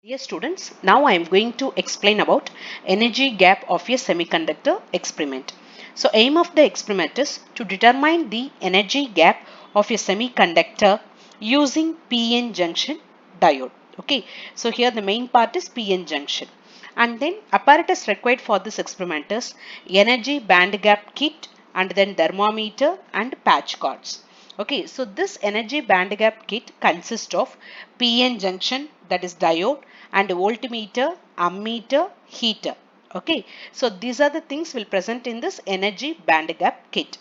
Yes students, now I am going to explain about energy gap of a semiconductor experiment. So aim of the experiment is to determine the energy gap of a semiconductor using PN junction diode. Okay, so here the main part is PN junction. And then apparatus required for this experiment is energy band gap kit and then thermometer and patch cords. Okay, so this energy band gap kit consists of PN junction, that is diode, and voltmeter, ammeter, heater. Okay, so these are the things will present in this energy band gap kit.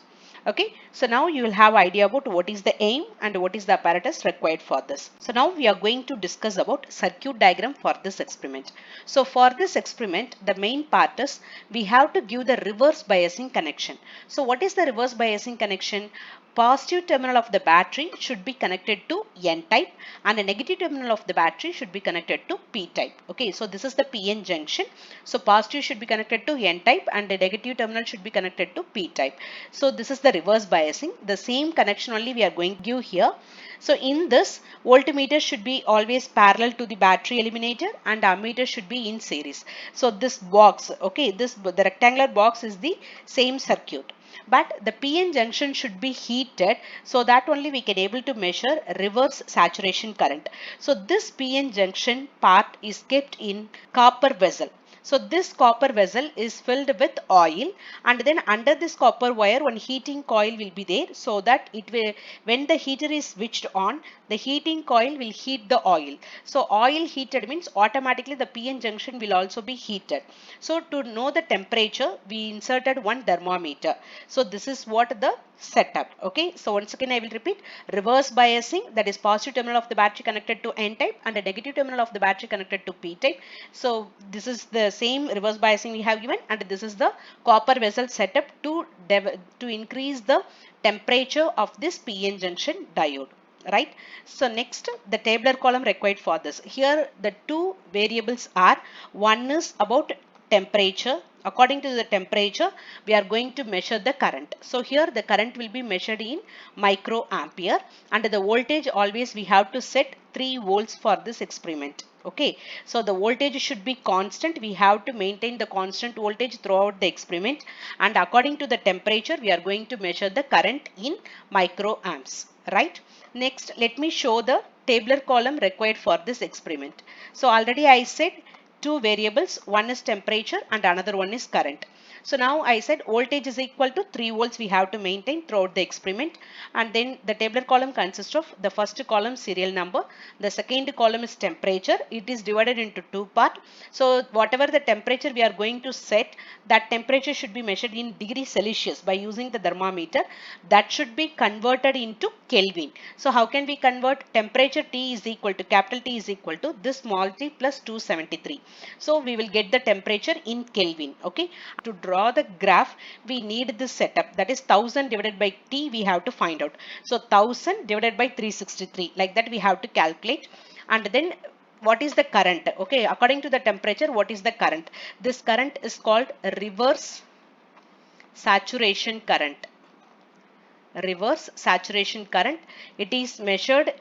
Okay, so now you will have idea about what is the aim and what is the apparatus required for this. So now we are going to discuss about circuit diagram for this experiment. So for this experiment, the main part is we have to give the reverse biasing connection. So what is the reverse biasing connection? Positive terminal of the battery should be connected to N type and the negative terminal of the battery should be connected to P type. Okay, so this is the PN junction. So positive should be connected to N type and the negative terminal should be connected to P type. So this is the reverse biasing. The same connection only we are going to give here. So in this, voltmeter should be always parallel to the battery eliminator and ammeter should be in series. So this box, okay, the rectangular box is the same circuit. But the PN junction should be heated so that only we can able to measure reverse saturation current. So this PN junction part is kept in copper vessel. So this copper vessel is filled with oil and then under this copper wire one heating coil will be there so that it will, when the heater is switched on, the heating coil will heat the oil. So oil heated means automatically the PN junction will also be heated. So to know the temperature, we inserted one thermometer. So this is what the setup. Okay, so once again I will repeat, reverse biasing, that is positive terminal of the battery connected to N type and a negative terminal of the battery connected to P type. So this is the same reverse biasing we have given and this is the copper vessel setup to increase the temperature of this PN junction diode. Right, so next the tabular column required for this. Here the two variables are, one is about temperature. According to the temperature we are going to measure the current. So here the current will be measured in microampere and the voltage always we have to set 3 volts for this experiment. Okay, so the voltage should be constant. We have to maintain the constant voltage throughout the experiment and according to the temperature we are going to measure the current in microamps. Right, next let me show the tabular column required for this experiment. So already I said two variables, one is temperature and another one is current. So now I said voltage is equal to 3 volts we have to maintain throughout the experiment and then the tabular column consists of the first column serial number, the second column is temperature. It is divided into two parts. So whatever the temperature we are going to set, that temperature should be measured in degrees Celsius by using the thermometer. That should be converted into Kelvin. So how can we convert? Temperature T is equal to capital T is equal to this small t plus 273. So we will get the temperature in Kelvin. Okay, to draw the graph we need this setup, that is 1000 divided by T we have to find out. So 1000 divided by 363, like that we have to calculate. And then what is the current? Okay, according to the temperature what is the current? This current is called reverse saturation current. Reverse saturation current, it is measured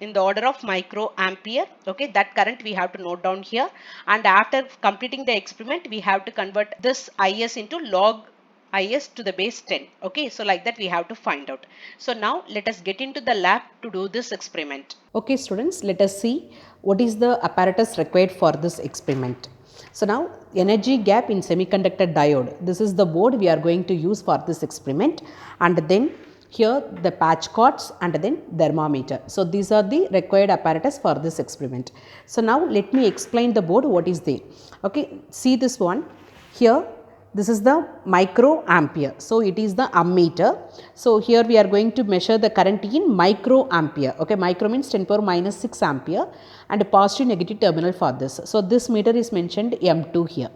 in the order of microampere. Okay, that current we have to note down here and after completing the experiment we have to convert this is into log is to the base 10. Okay, so like that we have to find out. So now let us get into the lab to do this experiment. Okay students, let us see what is the apparatus required for this experiment. So now energy gap in semiconductor diode, this is the board we are going to use for this experiment and then here the patch cords and then thermometer. So these are the required apparatus for this experiment. So now let me explain the board what is there. Okay, see this one here. This is the microampere. So it is the ammeter. So here we are going to measure the current in microampere. Okay, micro means 10 power minus 6 ampere and a positive negative terminal for this. So this meter is mentioned M2 here.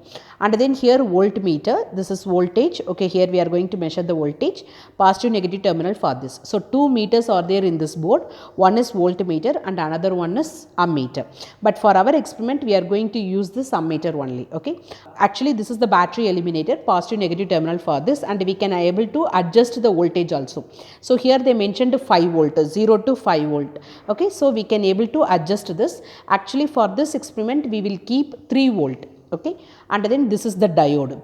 And then here voltmeter, this is voltage. Okay, here we are going to measure the voltage, positive negative terminal for this. So 2 meters are there in this board. One is voltmeter and another one is ammeter. But for our experiment we are going to use this ammeter only. Okay, actually this is the battery eliminator, positive negative terminal for this, and we can able to adjust the voltage also. So here they mentioned 5 volt, 0 to 5 volt. Okay, so we can able to adjust this. Actually for this experiment we will keep 3 volt. Okay, and then this is the diode,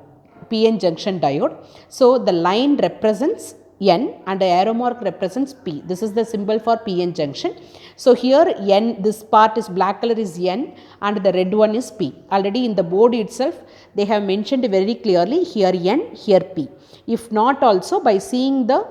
PN junction diode. So the line represents N and the arrow mark represents P. This is the symbol for PN junction. So here N, this part is black color is N and the red one is P. Already in the board itself they have mentioned very clearly, here N, here P. If not also, by seeing the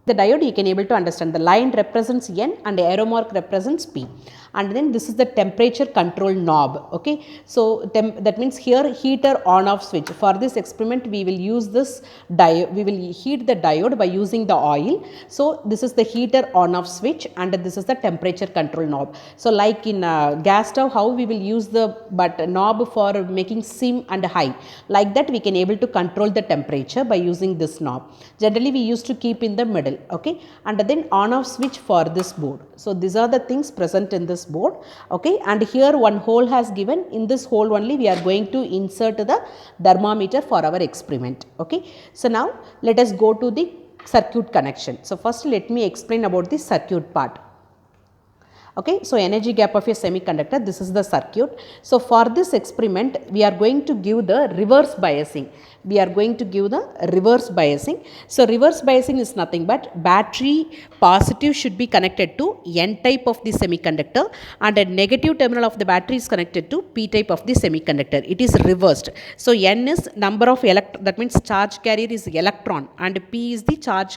diode you can able to understand. The line represents N and the arrow mark represents P. And then this is the temperature control knob. Okay, so that means here heater on off switch. For this experiment we will use this diode, we will heat the diode by using the oil. So this is the heater on off switch and this is the temperature control knob. So like in gas stove, how we will use the knob for making sim and high, like that we can able to control the temperature by using this knob. Generally we used to keep in the middle. Okay, and then on off switch for this board. So these are the things present in this board. Okay, and here one hole has given. In this hole only we are going to insert the thermometer for our experiment. Okay, so now let us go to the circuit connection. So first let me explain about the circuit part. Okay, so energy gap of a semiconductor, this is the circuit. So for this experiment we are going to give the reverse biasing. We are going to give the reverse biasing. So reverse biasing is nothing but battery positive should be connected to N type of the semiconductor and a negative terminal of the battery is connected to P type of the semiconductor. It is reversed. So N is number of that means charge carrier is electron and P is the charge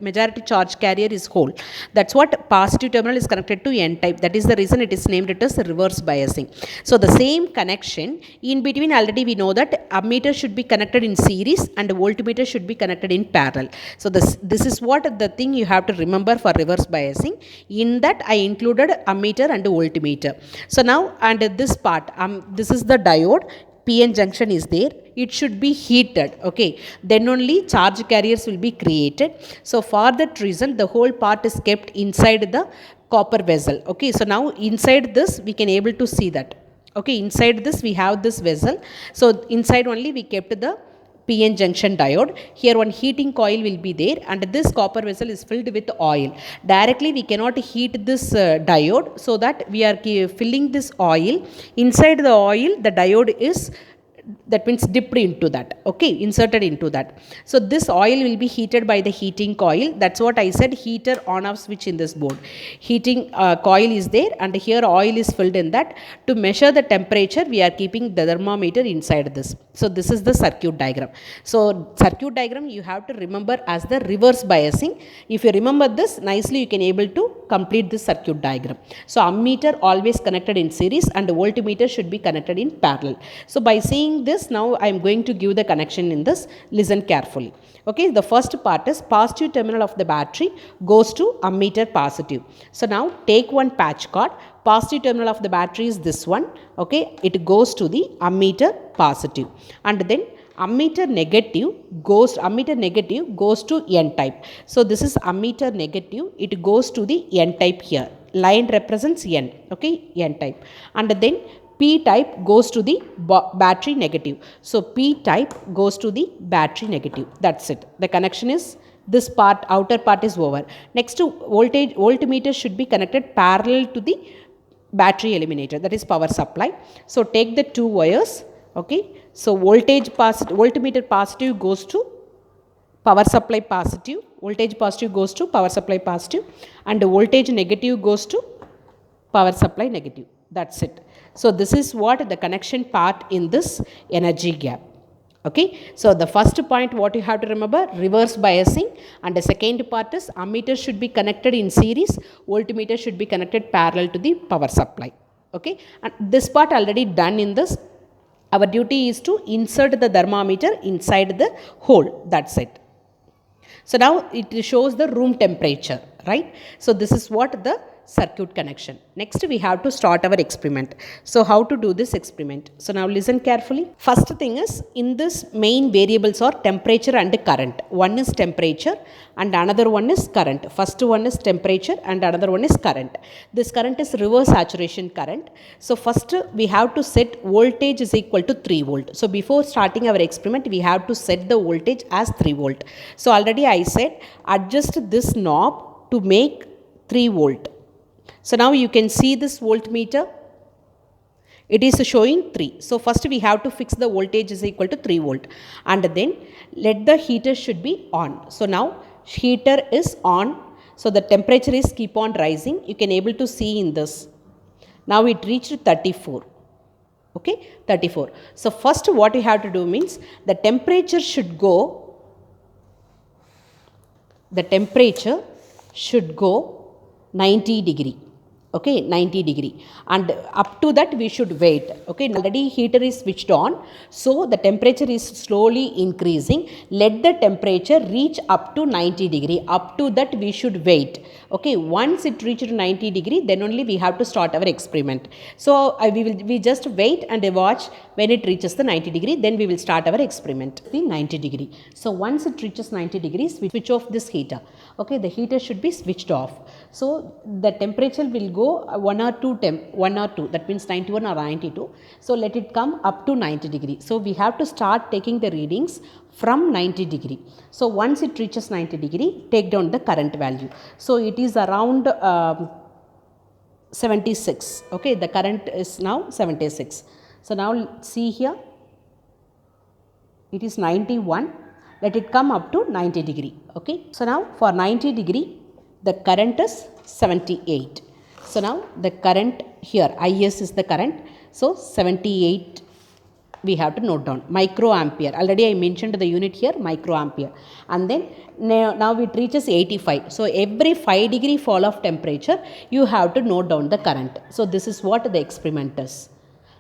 majority charge carrier is hole. That's what positive terminal is connected to N type. That is the reason it is named it as reverse biasing. So the same connection in between, already we know that ammeter should be connected in series and voltmeter should be connected in parallel. So this is what the thing you have to remember for reverse biasing. In that I included ammeter and voltmeter. So now, and this part, this is the diode. PN junction is there. It should be heated. Okay, then only charge carriers will be created. So for that reason the whole part is kept inside the copper vessel. Okay, so now inside this we can able to see that. Okay, inside this we have this vessel. So inside only we kept the PN junction diode. Here one heating coil will be there and this copper vessel is filled with oil. Directly we cannot heat this diode, so that we are filling this oil. Inside the oil the diode is, that means dipped into that. Okay, inserted into that. So this oil will be heated by the heating coil. That's what I said, heater on off switch in this board. Heating coil is there and here oil is filled in that. To measure the temperature we are keeping the thermometer inside this. So this is the circuit diagram. So circuit diagram you have to remember as the reverse biasing. If you remember this nicely you can able to complete this circuit diagram. So ammeter always connected in series and voltmeter should be connected in parallel. So by seeing this, now I am going to give the connection in this. Listen carefully. Okay, the first part is positive terminal of the battery goes to ammeter positive. So now take one patch cord. Positive terminal of the battery is this one. Okay, it goes to the ammeter positive, and then ammeter negative goes to N type. So this is ammeter negative. It goes to the N type here. Line represents N. Okay, N type, and then P type goes to the battery negative. So P type goes to the battery negative. That's it. The connection is this part, outer part is over. Next to voltmeter should be connected parallel to the battery eliminator, that is power supply. So take the two wires. Okay, so voltmeter positive goes to power supply positive, voltage positive goes to power supply positive, and voltage negative goes to power supply negative. That's it. So this is what the connection part in this energy gap. Okay, so the first point what you have to remember, reverse biasing, and the second part is ammeter should be connected in series, voltmeter should be connected parallel to the power supply. Okay, and this part already done in this. Our duty is to insert the thermometer inside the hole. That's it. So now it shows the room temperature, right? So this is what the circuit connection. Next we have to start our experiment. So how to do this experiment? So now listen carefully. First thing is, in this main variables are temperature and current. One is temperature and another one is current. First one is temperature and another one is current. This current is reverse saturation current. So first we have to set voltage is equal to 3 volt. So before starting our experiment, we have to set the voltage as 3 volt. So already I said adjust this knob to make 3 volt. So now you can see this voltmeter. It is showing 3. So first we have to fix the voltage is equal to 3 volt, and then let the heater should be on. So now heater is on. So the temperature is keep on rising. You can able to see in this. Now it reached 34. Okay, 34. So first what you have to do means the temperature should go. The temperature should go 90 degree. Okay, 90 degree, and up to that we should wait. Okay, already heater is switched on, so the temperature is slowly increasing. Let the temperature reach up to 90 degree. Up to that we should wait. Okay, once it reaches 90 degree, then only we have to start our experiment. So we just wait and watch when it reaches the 90 degree, then we will start our experiment. The 90 degree. So once it reaches 90 degrees, we switch off this heater. Okay, the heater should be switched off. So the temperature will go 1 or 2 that means 91 or 92. So let it come up to 90 degree. So we have to start taking the readings from 90 degree. So once it reaches 90 degree, take down the current value. So it is around 76. Okay, the current is now 76. So now see here, it is 91. Let it come up to 90 degree. Okay, so now for 90 degree, the current is 78. So now the current here, IS is the current. So 78 we have to note down. Microampere. Already I mentioned the unit here, microampere. And then now it reaches 85. So every 5 degree fall of temperature, you have to note down the current. So this is what the experiment is.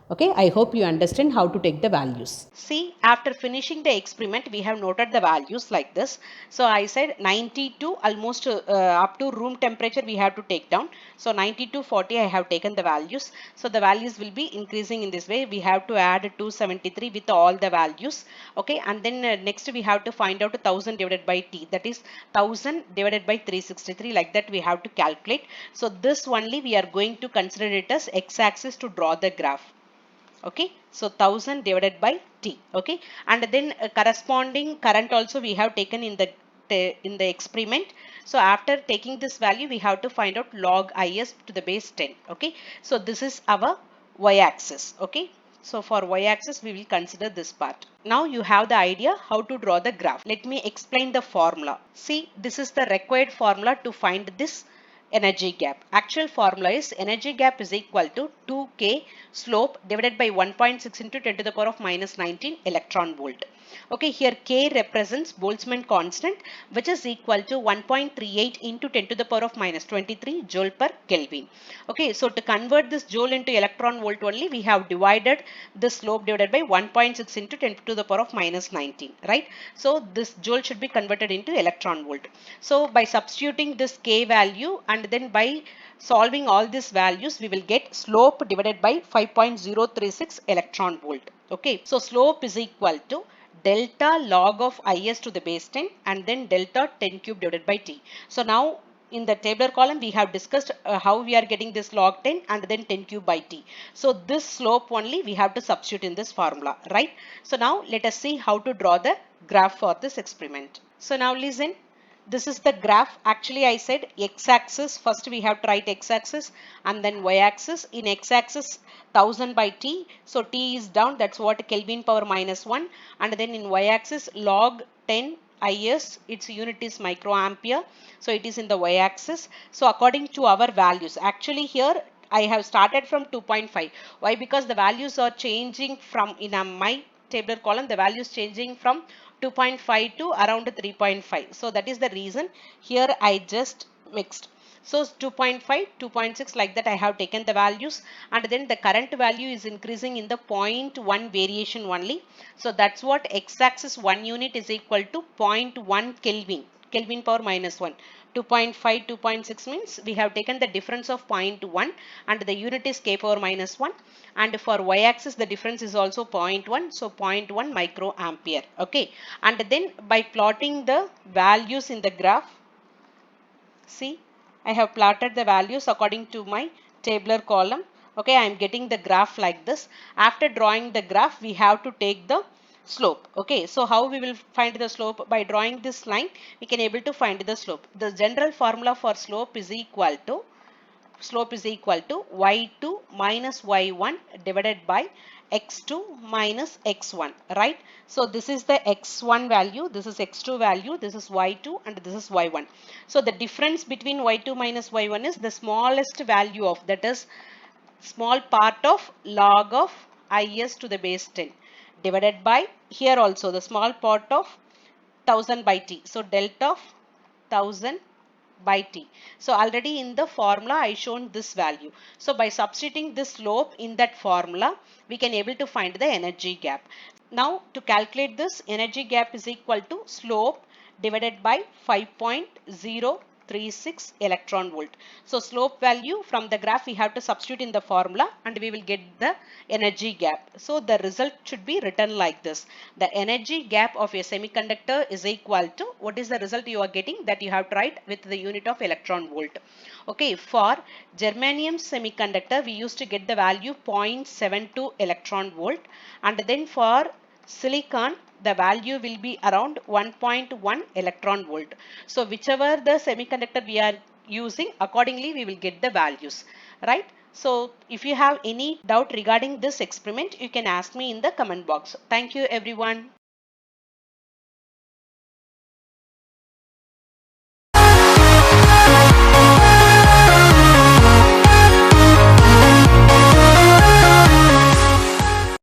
Okay, I hope you understand how to take the values. See, after finishing the experiment, we have noted the values like this. So I said 92 almost up to room temperature we have to take down. So 92, 40 I have taken the values. So the values will be increasing in this way. We have to add 273 with all the values. Okay, and then next we have to find out 1000 divided by T. That is 1000 divided by 363, like that we have to calculate. So this only we are going to consider it as x-axis to draw the graph. Okay, so 1000 divided by T. Okay, and then corresponding current also we have taken in the experiment. So after taking this value, we have to find out log is to the base 10. Okay, so this is our y-axis. Okay, so for y-axis we will consider this part. Now you have the idea how to draw the graph. Let me explain the formula. See, this is the required formula to find this energy gap. Actual formula is energy gap is equal to 2k slope divided by 1.6 into 10 to the power of minus 19 electron volt. Okay, here k represents Boltzmann constant, which is equal to 1.38 into 10 to the power of minus 23 joule per Kelvin. Okay, so to convert this joule into electron volt only, we have divided the slope divided by 1.6 into 10 to the power of minus 19, right? So this joule should be converted into electron volt. So by substituting this k value and then by solving all these values, we will get slope divided by 5.036 electron volt. Okay, so slope is equal to delta log of is to the base 10 and then delta 10 cube divided by t. So now in the tabular column we have discussed how we are getting this log 10 and then 10 cube by t. So this slope only we have to substitute in this formula, right? So now let us see how to draw the graph for this experiment. So now listen. This is the graph. Actually I said x-axis. First we have to write x-axis and then y-axis. In x-axis 1000 by T. So T is down. That's what Kelvin power minus 1. And then in y-axis log 10 IS. Its unit is microampere. So it is in the y-axis. So according to our values. Actually here I have started from 2.5. Why? Because the values are changing from in my tabular column. The values changing from 2.5 to around 3.5. So that is the reason here I just mixed. So 2.5, 2.6 like that I have taken the values, and then the current value is increasing in the 0.1 variation only. So that's what x-axis 1 unit is equal to 0.1 Kelvin. Kelvin power minus 1. 2.5, 2.6 means we have taken the difference of 0.1 and the unit is K power minus 1. And for y-axis the difference is also 0.1. So 0.1 microampere. Okay. And then by plotting the values in the graph, see, I have plotted the values according to my tabular column. Okay, I am getting the graph like this. After drawing the graph, we have to take the slope. Okay, so how we will find the slope? By drawing this line, we can able to find the slope. The general formula for slope is equal to y2 minus y1 divided by x2 minus x1, right? So this is the x1 value, this is x2 value, this is y2 and this is y1. So the difference between y2 minus y1 is the smallest value of, that is small part of log of is to the base 10 divided by, here also the small part of 1000 by t. So delta of 1000 by t. So already in the formula I shown this value. So by substituting this slope in that formula, we can able to find the energy gap. Now to calculate this, energy gap is equal to slope divided by 5.036 electron volt. So slope value from the graph we have to substitute in the formula and we will get the energy gap. So the result should be written like this. The energy gap of a semiconductor is equal to, what is the result you are getting, that you have to write with the unit of electron volt. Okay, for germanium semiconductor we used to get the value 0.72 electron volt, and then for silicon the value will be around 1.1 electron volt. So whichever the semiconductor we are using, accordingly we will get the values, right? So if you have any doubt regarding this experiment, you can ask me in the comment box. Thank you everyone.